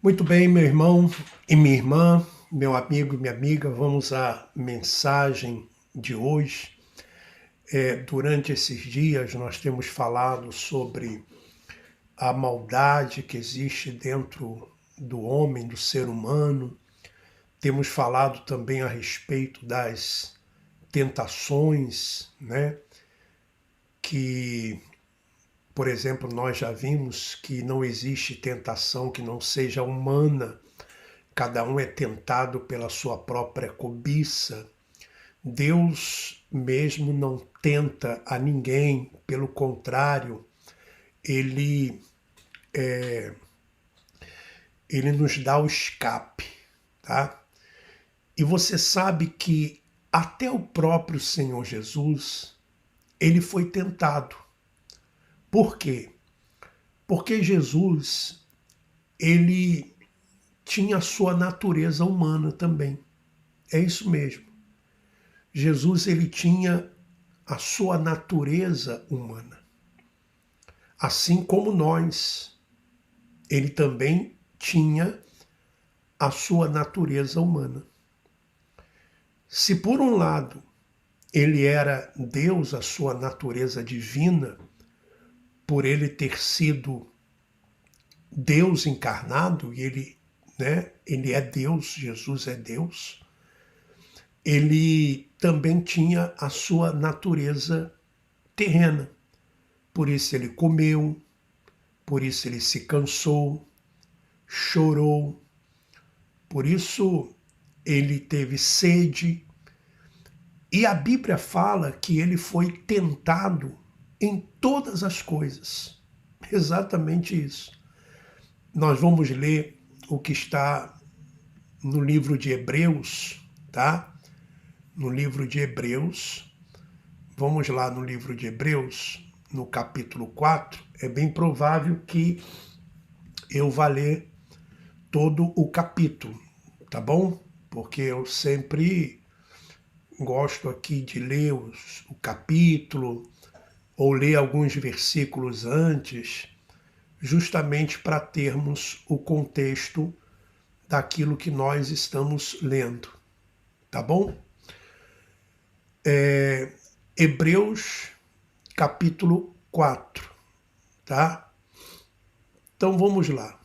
Muito bem, meu irmão e minha irmã, meu amigo e minha amiga, vamos à mensagem de hoje. Durante esses dias nós temos falado sobre a maldade que existe dentro do homem, do ser humano. Temos falado também a respeito das tentações, né? Que, por exemplo, nós já vimos que não existe tentação que não seja humana. Cada um é tentado pela sua própria cobiça. Deus mesmo não tenta a ninguém, pelo contrário, ele, ele nos dá o escape, tá? E você sabe que até o próprio Senhor Jesus, ele foi tentado. Por quê? Porque Jesus, ele tinha a sua natureza humana também. É isso mesmo. Jesus, ele tinha a sua natureza humana. Assim como nós, ele também tinha a sua natureza humana. Se por um lado ele era Deus, a sua natureza divina, por ele ter sido Deus encarnado, e ele é Deus, Jesus é Deus, ele também tinha a sua natureza terrena. Por isso ele comeu, por isso ele se cansou, chorou, por isso ele teve sede. E a Bíblia fala que ele foi tentado em todas as coisas. Exatamente isso. Nós vamos ler o que está no livro de Hebreus, tá? No livro de Hebreus. Vamos lá no livro de Hebreus, no capítulo 4. É bem provável que eu vá ler todo o capítulo, tá bom? Porque eu sempre gosto aqui de ler o capítulo ou ler alguns versículos antes, justamente para termos o contexto daquilo que nós estamos lendo, tá bom? Hebreus capítulo 4, tá? Então vamos lá.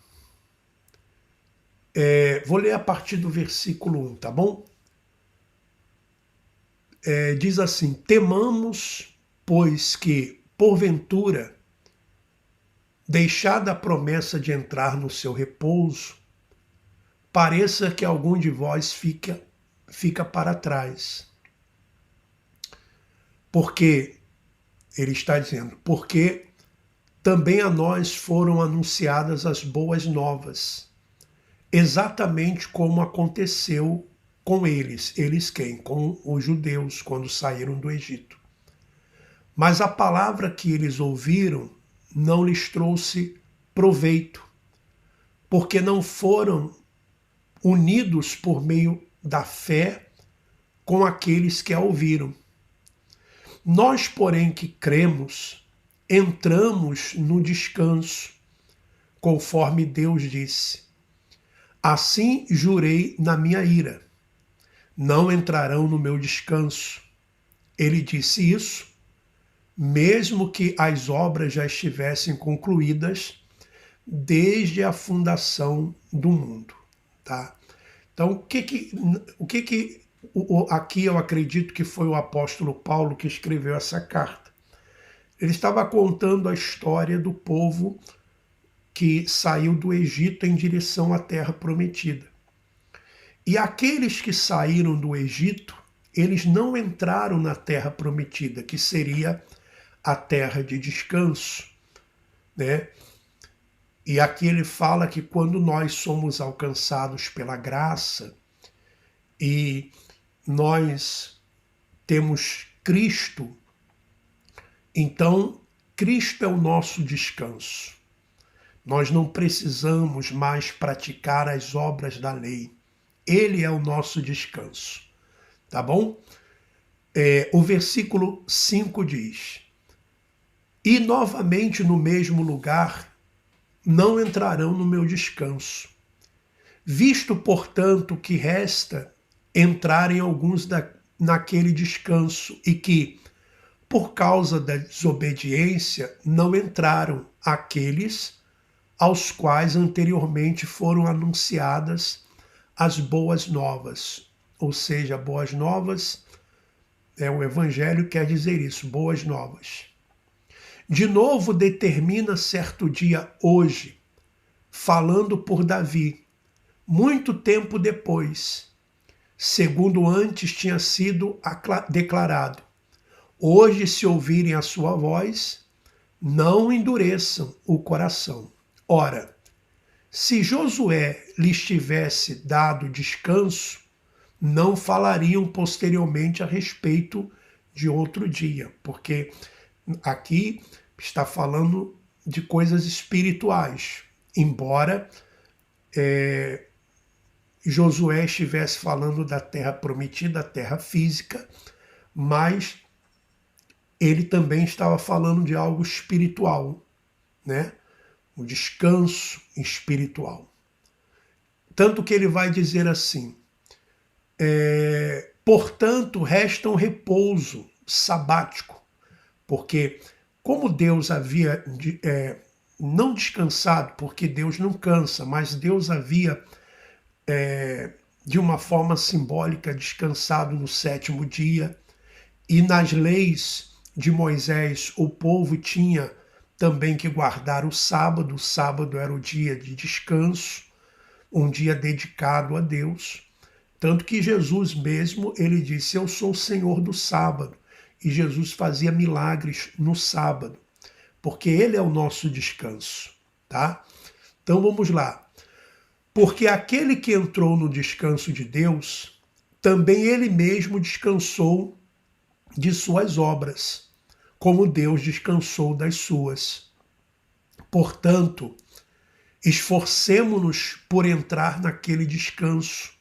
Vou ler a partir do versículo 1, tá bom? Diz assim: temamos, pois que, porventura, deixada a promessa de entrar no seu repouso, pareça que algum de vós fica para trás. Porque, ele está dizendo, porque também a nós foram anunciadas as boas novas, exatamente como aconteceu com eles. Eles quem? Com os judeus, quando saíram do Egito. Mas a palavra que eles ouviram não lhes trouxe proveito, porque não foram unidos por meio da fé com aqueles que a ouviram. Nós, porém, que cremos, entramos no descanso, conforme Deus disse: assim jurei na minha ira, não entrarão no meu descanso. Ele disse isso, mesmo que as obras já estivessem concluídas desde a fundação do mundo, tá? Então, aqui eu acredito que foi o apóstolo Paulo que escreveu essa carta. Ele estava contando a história do povo que saiu do Egito em direção à terra prometida. E aqueles que saíram do Egito, eles não entraram na terra prometida, que seria a terra de descanso, né? E aqui ele fala que quando nós somos alcançados pela graça e nós temos Cristo, então Cristo é o nosso descanso. Nós não precisamos mais praticar as obras da lei. Ele é o nosso descanso, tá bom? O versículo 5 diz: e novamente no mesmo lugar não entrarão no meu descanso, Visto, portanto, que resta entrarem alguns naquele descanso e que, por causa da desobediência, não entraram aqueles aos quais anteriormente foram anunciadas as boas novas. Ou seja, boas novas, o Evangelho quer dizer isso, boas novas. De novo determina certo dia hoje, falando por Davi, muito tempo depois, segundo antes tinha sido declarado. Hoje, se ouvirem a sua voz, não endureçam o coração. Ora, se Josué lhes tivesse dado descanso, não falariam posteriormente a respeito de outro dia, porque aqui está falando de coisas espirituais, embora Josué estivesse falando da terra prometida, a terra física, mas ele também estava falando de algo espiritual, né? O descanso espiritual. Tanto que ele vai dizer assim, portanto, resta um repouso sabático, porque como Deus havia não descansado, porque Deus não cansa, mas Deus havia de uma forma simbólica descansado no sétimo dia, e nas leis de Moisés o povo tinha também que guardar o sábado era o dia de descanso, um dia dedicado a Deus, tanto que Jesus mesmo, ele disse, eu sou o Senhor do sábado, e Jesus fazia milagres no sábado, porque ele é o nosso descanso, tá? Então vamos lá. Porque aquele que entrou no descanso de Deus, também ele mesmo descansou de suas obras, como Deus descansou das suas. Portanto, esforcemo-nos por entrar naquele descanso,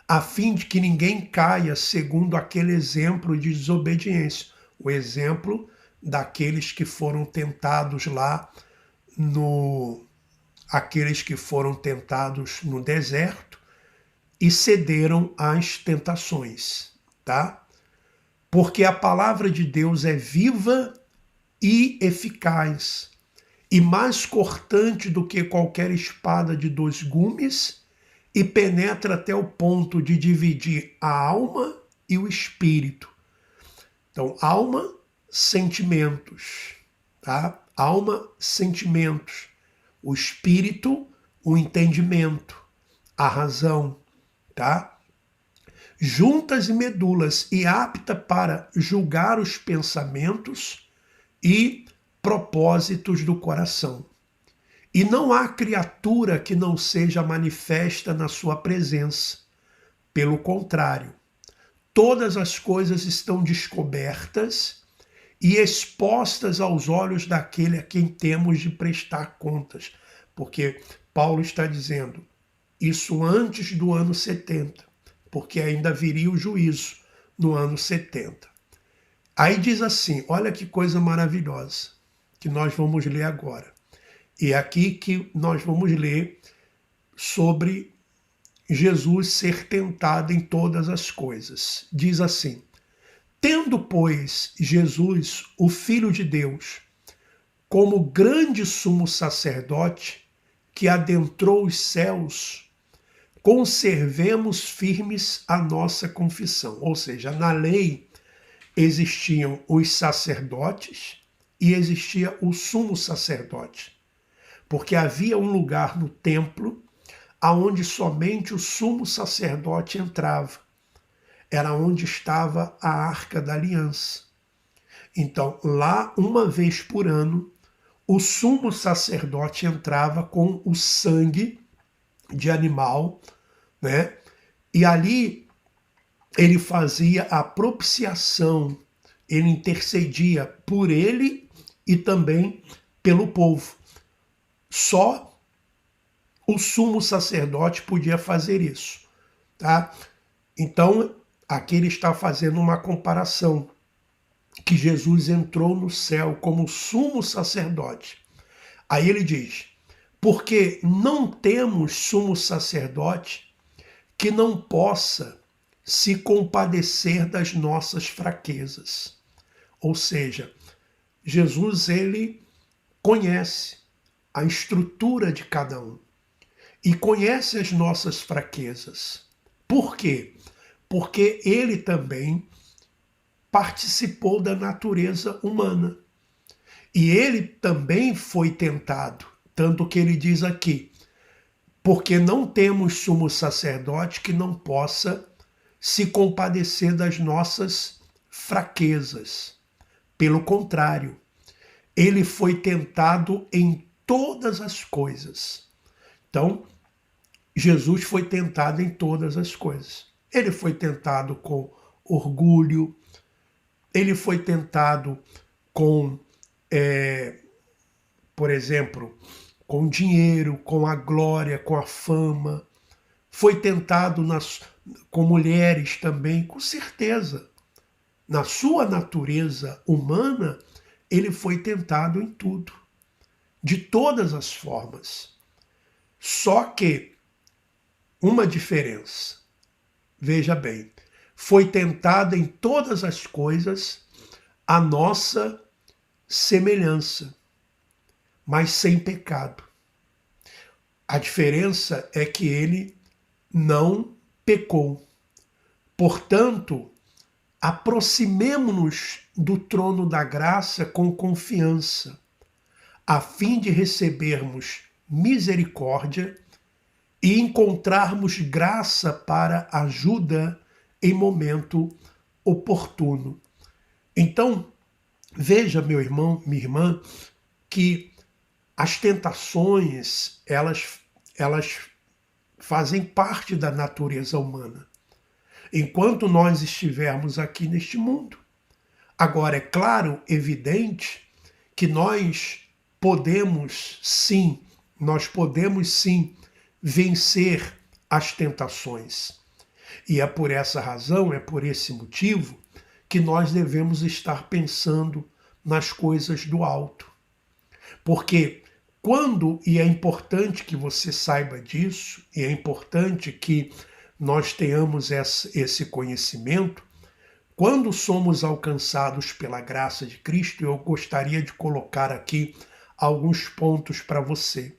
a fim de que ninguém caia segundo aquele exemplo de desobediência, o exemplo daqueles que foram tentados lá aqueles que foram tentados no deserto e cederam às tentações, tá? Porque a palavra de Deus é viva e eficaz, e mais cortante do que qualquer espada de 2 gumes, e penetra até o ponto de dividir a alma e o espírito. Então, alma, sentimentos, tá? Alma, sentimentos. O espírito, o entendimento, a razão, tá? Juntas e medulas, e apta para julgar os pensamentos e propósitos do coração. E não há criatura que não seja manifesta na sua presença. Pelo contrário, todas as coisas estão descobertas e expostas aos olhos daquele a quem temos de prestar contas. Porque Paulo está dizendo isso antes do ano 70, porque ainda viria o juízo no ano 70. Aí diz assim, olha que coisa maravilhosa, que nós vamos ler agora. E é aqui que nós vamos ler sobre Jesus ser tentado em todas as coisas. Diz assim, tendo, pois, Jesus, o Filho de Deus, como grande sumo sacerdote que adentrou os céus, conservemos firmes a nossa confissão. Ou seja, na lei existiam os sacerdotes e existia o sumo sacerdote. Porque havia um lugar no templo aonde somente o sumo sacerdote entrava. Era onde estava a Arca da Aliança. Então, lá, uma vez por ano, o sumo sacerdote entrava com o sangue de animal, né? E ali ele fazia a propiciação, ele intercedia por ele e também pelo povo. Só o sumo sacerdote podia fazer isso, tá? Então, aqui ele está fazendo uma comparação, que Jesus entrou no céu como sumo sacerdote. Aí ele diz, porque não temos sumo sacerdote que não possa se compadecer das nossas fraquezas. Ou seja, Jesus, ele conhece a estrutura de cada um e conhece as nossas fraquezas. Por quê? Porque ele também participou da natureza humana. E ele também foi tentado, tanto que ele diz aqui, porque não temos sumo sacerdote que não possa se compadecer das nossas fraquezas. Pelo contrário, ele foi tentado em todas as coisas. Então, Jesus foi tentado em todas as coisas. Ele foi tentado com orgulho, ele foi tentado com, por exemplo, com dinheiro, com a glória, com a fama. Foi tentado com mulheres também, com certeza. Na sua natureza humana, ele foi tentado em tudo, de todas as formas. Só que uma diferença, veja bem, foi tentado em todas as coisas a nossa semelhança, mas sem pecado. A diferença é que ele não pecou. Portanto, aproximemo-nos do trono da graça com confiança, a fim de recebermos misericórdia e encontrarmos graça para ajuda em momento oportuno. Então, veja, meu irmão, minha irmã, que as tentações, elas fazem parte da natureza humana, enquanto nós estivermos aqui neste mundo. Agora, é claro, evidente, que nós podemos sim vencer as tentações. E é por essa razão, é por esse motivo, que nós devemos estar pensando nas coisas do alto. Porque e é importante que você saiba disso, e é importante que nós tenhamos esse conhecimento, quando somos alcançados pela graça de Cristo, eu gostaria de colocar aqui alguns pontos para você.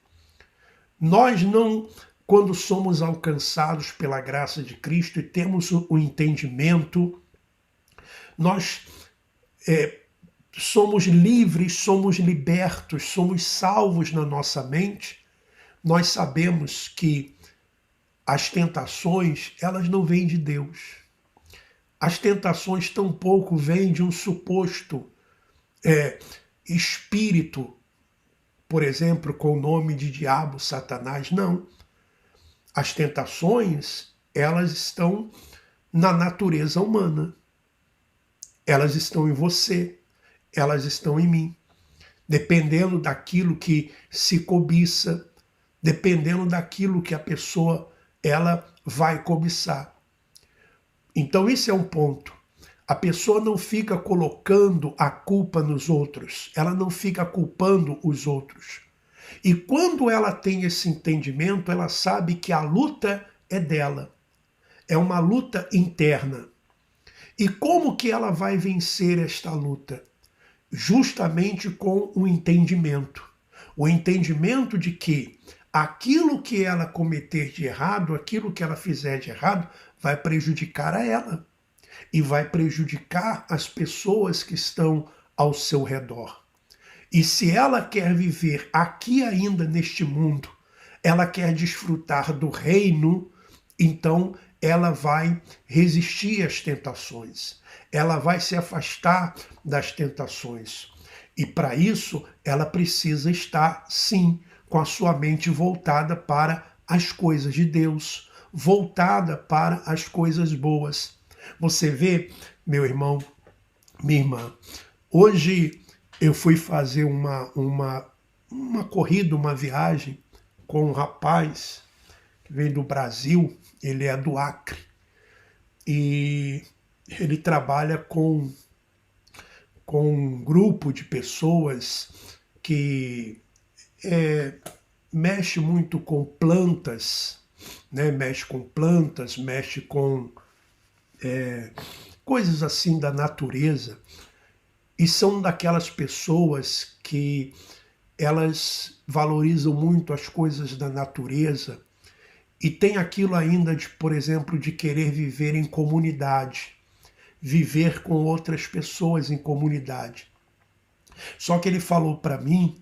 Nós não, quando somos alcançados pela graça de Cristo e temos o entendimento, nós somos livres, somos libertos, somos salvos na nossa mente. Nós sabemos que as tentações, elas não vêm de Deus. As tentações tampouco vêm de um suposto espírito, por exemplo, com o nome de diabo, Satanás. Não. As tentações, elas estão na natureza humana. Elas estão em você, elas estão em mim. Dependendo daquilo que se cobiça, dependendo daquilo que a pessoa ela vai cobiçar. Então esse é um ponto. A pessoa não fica colocando a culpa nos outros, ela não fica culpando os outros. E quando ela tem esse entendimento, ela sabe que a luta é dela. É uma luta interna. E como que ela vai vencer esta luta? Justamente com o entendimento. O entendimento de que aquilo que ela cometer de errado, aquilo que ela fizer de errado, vai prejudicar a ela. E vai prejudicar as pessoas que estão ao seu redor. E se ela quer viver aqui ainda neste mundo, ela quer desfrutar do reino, então ela vai resistir às tentações. Ela vai se afastar das tentações. E para isso, ela precisa estar, sim, com a sua mente voltada para as coisas de Deus, voltada para as coisas boas. Você vê, meu irmão, minha irmã, hoje eu fui fazer uma corrida, uma viagem com um rapaz que vem do Brasil, ele é do Acre, e ele trabalha com um grupo de pessoas que mexe muito com plantas, né? Mexe com plantas, mexe com coisas assim da natureza, e são daquelas pessoas que elas valorizam muito as coisas da natureza e tem aquilo ainda de, por exemplo, de querer viver em comunidade, viver com outras pessoas em comunidade. Só que ele falou para mim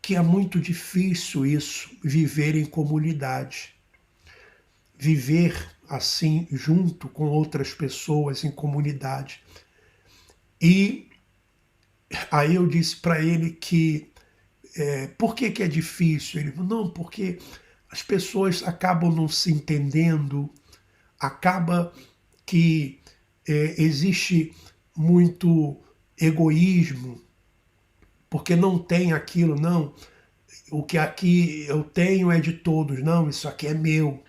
que é muito difícil isso, viver em comunidade. Viver assim, junto com outras pessoas em comunidade. E aí eu disse para ele que por que é difícil? Ele falou, não, porque as pessoas acabam não se entendendo, acaba que existe muito egoísmo, porque não tem aquilo, não, o que aqui eu tenho é de todos, não, isso aqui é meu.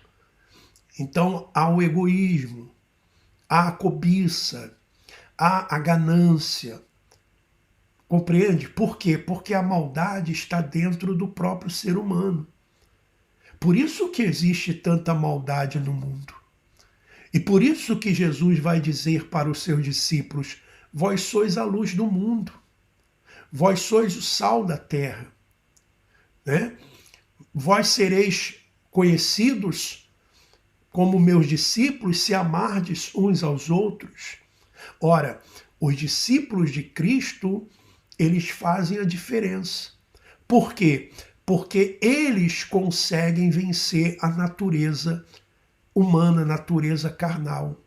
Então há o egoísmo, há a cobiça, há a ganância. Compreende? Por quê? Porque a maldade está dentro do próprio ser humano. Por isso que existe tanta maldade no mundo. E por isso que Jesus vai dizer para os seus discípulos: vós sois a luz do mundo, vós sois o sal da terra, né? Vós sereis conhecidos como meus discípulos se amardes uns aos outros. Ora, os discípulos de Cristo, eles fazem a diferença. Por quê? Porque eles conseguem vencer a natureza humana, a natureza carnal.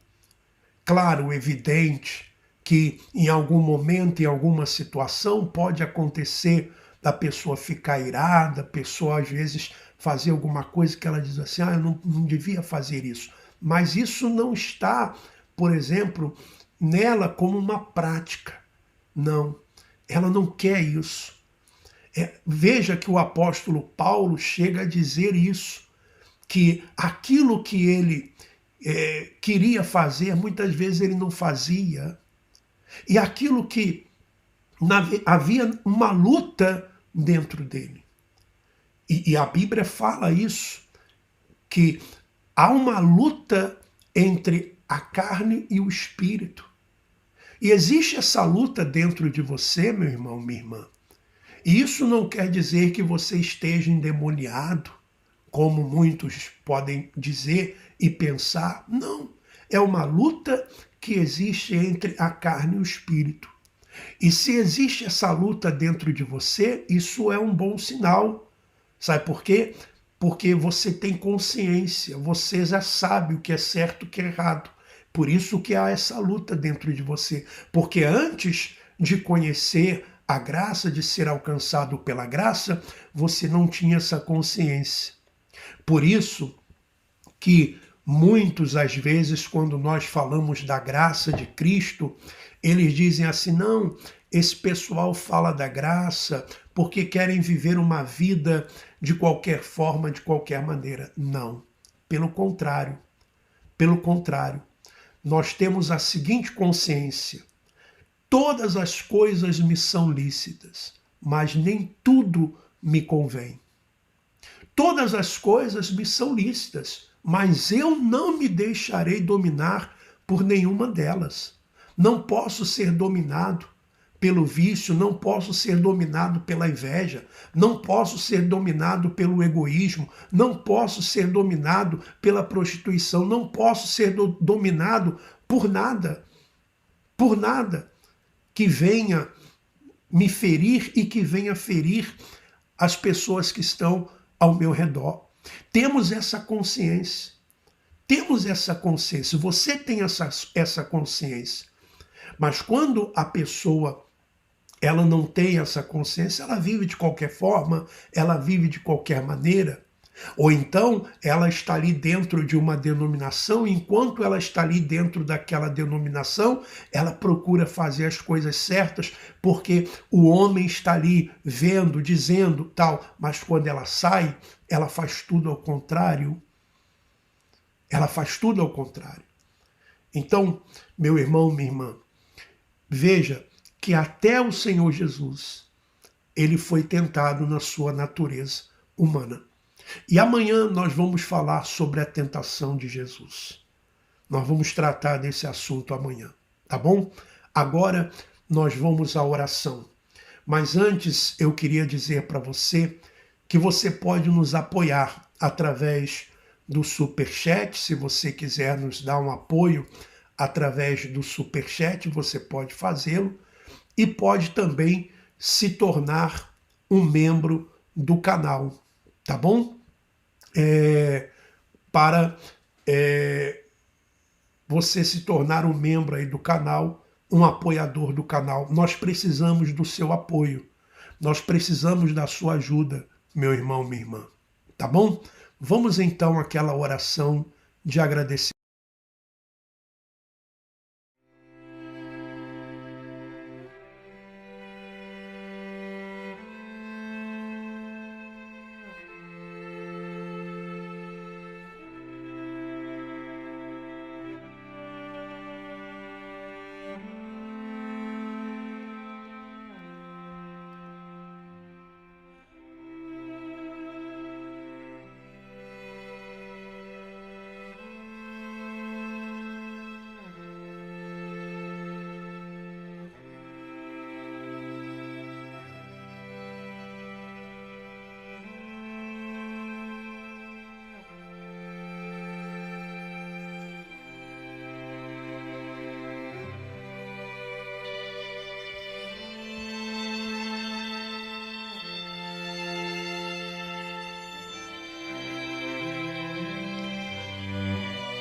Claro, evidente que em algum momento, em alguma situação, pode acontecer da pessoa ficar irada, a pessoa às vezes fazer alguma coisa que ela diz assim, eu não devia fazer isso. Mas isso não está, por exemplo, nela como uma prática. Não, ela não quer isso. Veja que o apóstolo Paulo chega a dizer isso, que aquilo que ele queria fazer, muitas vezes ele não fazia. E aquilo que havia uma luta dentro dele. E a Bíblia fala isso, que há uma luta entre a carne e o espírito. E existe essa luta dentro de você, meu irmão, minha irmã. E isso não quer dizer que você esteja endemoniado, como muitos podem dizer e pensar. Não. É uma luta que existe entre a carne e o espírito. E se existe essa luta dentro de você, isso é um bom sinal. Sabe por quê? Porque você tem consciência, você já sabe o que é certo e o que é errado. Por isso que há essa luta dentro de você. Porque antes de conhecer a graça, de ser alcançado pela graça, você não tinha essa consciência. Por isso que muitos, às vezes, quando nós falamos da graça de Cristo, eles dizem assim, não, esse pessoal fala da graça porque querem viver uma vida de qualquer forma, de qualquer maneira. Não, pelo contrário. Pelo contrário, nós temos a seguinte consciência: todas as coisas me são lícitas, mas nem tudo me convém. Todas as coisas me são lícitas, mas eu não me deixarei dominar por nenhuma delas. Não posso ser dominado pelo vício, não posso ser dominado pela inveja, não posso ser dominado pelo egoísmo, não posso ser dominado pela prostituição, não posso ser dominado por nada que venha me ferir e que venha ferir as pessoas que estão ao meu redor. Temos essa consciência. Temos essa consciência. Você tem essa consciência. Mas quando a pessoa ela não tem essa consciência, ela vive de qualquer forma, ela vive de qualquer maneira. Ou então ela está ali dentro de uma denominação, e enquanto ela está ali dentro daquela denominação, ela procura fazer as coisas certas, porque o homem está ali vendo, dizendo tal, mas quando ela sai, ela faz tudo ao contrário. Ela faz tudo ao contrário. Então, meu irmão, minha irmã, veja que até o Senhor Jesus, ele foi tentado na sua natureza humana. E amanhã nós vamos falar sobre a tentação de Jesus. Nós vamos tratar desse assunto amanhã, tá bom? Agora nós vamos à oração. Mas antes eu queria dizer para você que você pode nos apoiar através do Superchat. Se você quiser nos dar um apoio através do Superchat, você pode fazê-lo e pode também se tornar um membro do canal, tá bom? Para você se tornar um membro aí do canal, um apoiador do canal. Nós precisamos do seu apoio. Nós precisamos da sua ajuda, meu irmão, minha irmã. Tá bom? Vamos então àquela oração de agradecimento.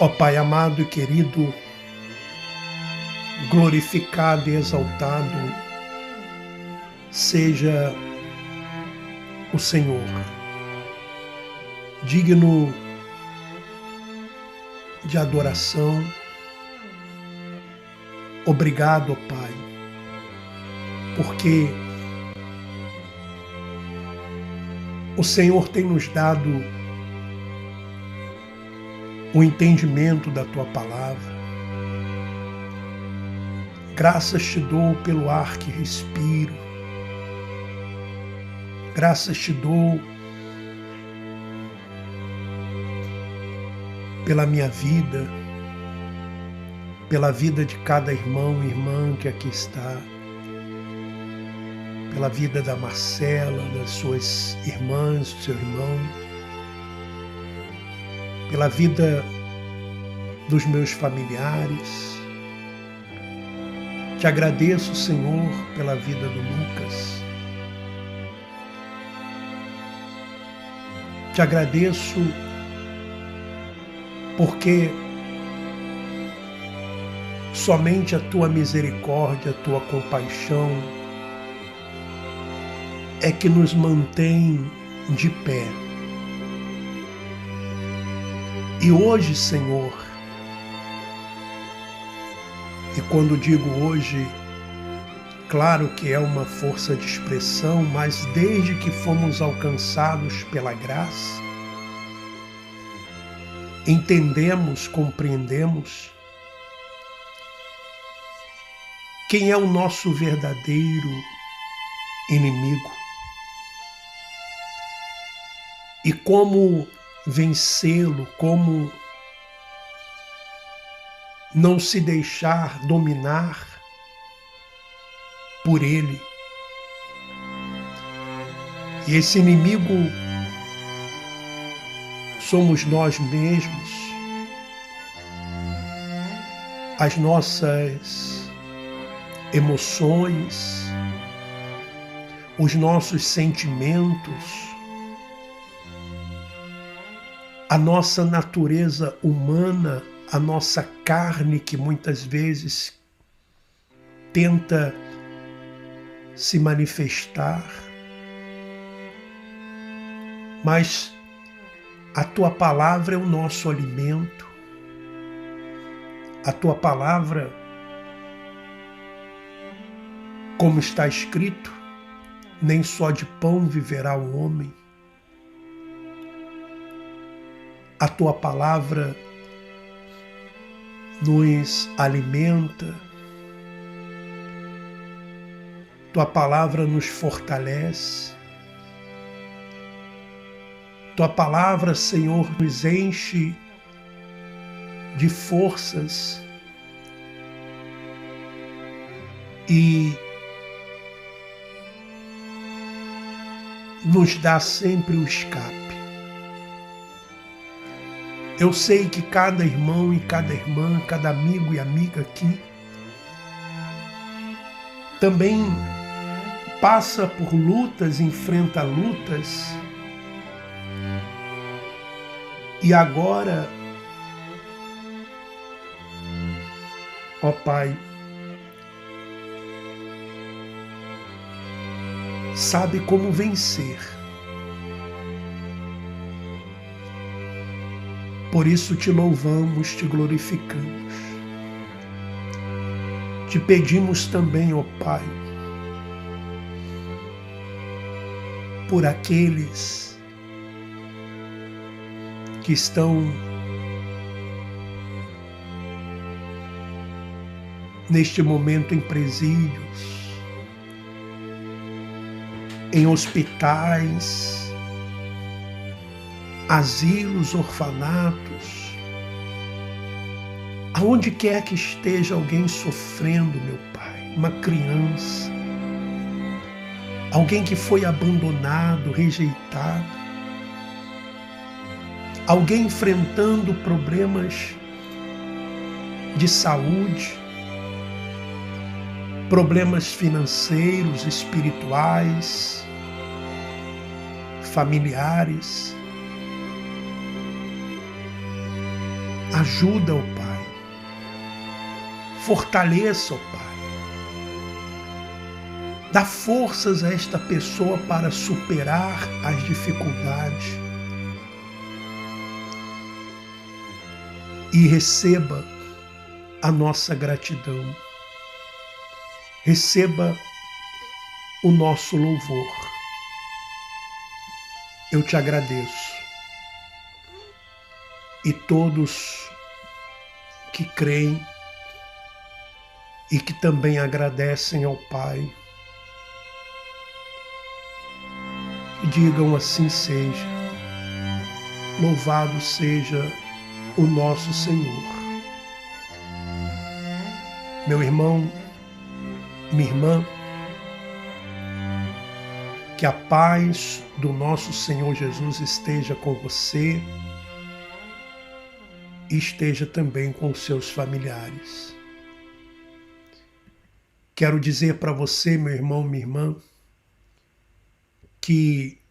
Ó Pai amado e querido, glorificado e exaltado seja o Senhor, digno de adoração. Obrigado, ó Pai, porque o Senhor tem nos dado o entendimento da Tua palavra. Graças te dou pelo ar que respiro. Graças te dou pela minha vida, pela vida de cada irmão e irmã que aqui está, pela vida da Marcela, das suas irmãs, do seu irmão, pela vida dos meus familiares. Te agradeço, Senhor, pela vida do Lucas. Te agradeço porque somente a Tua misericórdia, a Tua compaixão é que nos mantém de pé. E hoje, Senhor, e quando digo hoje, claro que é uma força de expressão, mas desde que fomos alcançados pela graça, entendemos, compreendemos quem é o nosso verdadeiro inimigo e como vencê-lo, como não se deixar dominar por ele. E esse inimigo somos nós mesmos, as nossas emoções, os nossos sentimentos, a nossa natureza humana, a nossa carne que muitas vezes tenta se manifestar. Mas a Tua palavra é o nosso alimento. A Tua palavra, como está escrito, nem só de pão viverá o homem. A Tua palavra nos alimenta, Tua palavra nos fortalece, Tua palavra, Senhor, nos enche de forças e nos dá sempre o escape. Eu sei que cada irmão e cada irmã, cada amigo e amiga aqui também passa por lutas, enfrenta lutas e agora, ó Pai, sabe como vencer. Por isso te louvamos, te glorificamos. Te pedimos também, ó Pai, por aqueles que estão neste momento em presídios, em hospitais, asilos, orfanatos, aonde quer que esteja alguém sofrendo, meu Pai, uma criança, alguém que foi abandonado, rejeitado, alguém enfrentando problemas de saúde, problemas financeiros, espirituais, familiares. Ajuda, ó Pai. Fortaleça, ó Pai. Dá forças a esta pessoa para superar as dificuldades. E receba a nossa gratidão. Receba o nosso louvor. Eu te agradeço. E todos que creem e que também agradecem ao Pai, digam assim seja. Louvado seja o nosso Senhor. Meu irmão, minha irmã, que a paz do nosso Senhor Jesus esteja com você e esteja também com os seus familiares. Quero dizer para você, meu irmão, minha irmã, que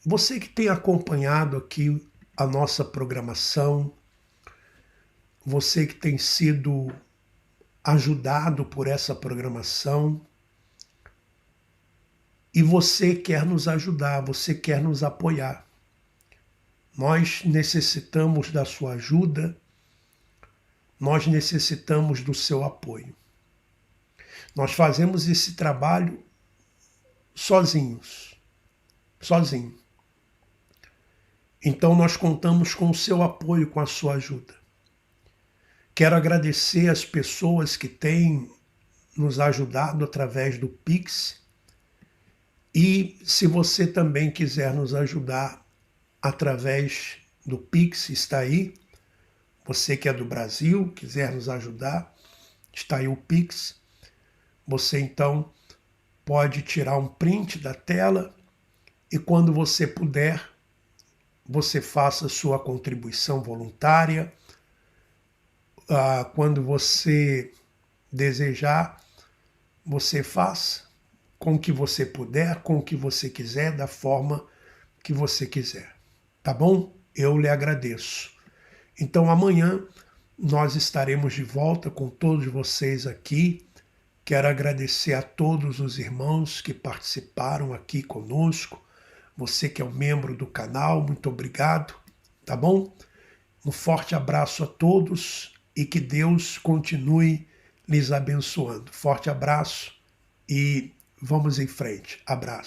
você que tem acompanhado aqui a nossa programação, você que tem sido ajudado por essa programação, e você quer nos ajudar, você quer nos apoiar. Nós necessitamos da sua ajuda, nós necessitamos do seu apoio. Nós fazemos esse trabalho sozinhos. Então nós contamos com o seu apoio, com a sua ajuda. Quero agradecer as pessoas que têm nos ajudado através do Pix. E se você também quiser nos ajudar através do Pix, está aí. Você que é do Brasil, quiser nos ajudar, está aí o Pix. Você então pode tirar um print da tela e quando você puder, você faça sua contribuição voluntária. Quando você desejar, você faça com o que você puder, com o que você quiser, da forma que você quiser. Tá bom? Eu lhe agradeço. Então amanhã nós estaremos de volta com todos vocês aqui. Quero agradecer a todos os irmãos que participaram aqui conosco. Você que é um membro do canal, muito obrigado, tá bom? Um forte abraço a todos e que Deus continue lhes abençoando. Forte abraço e vamos em frente. Abraço.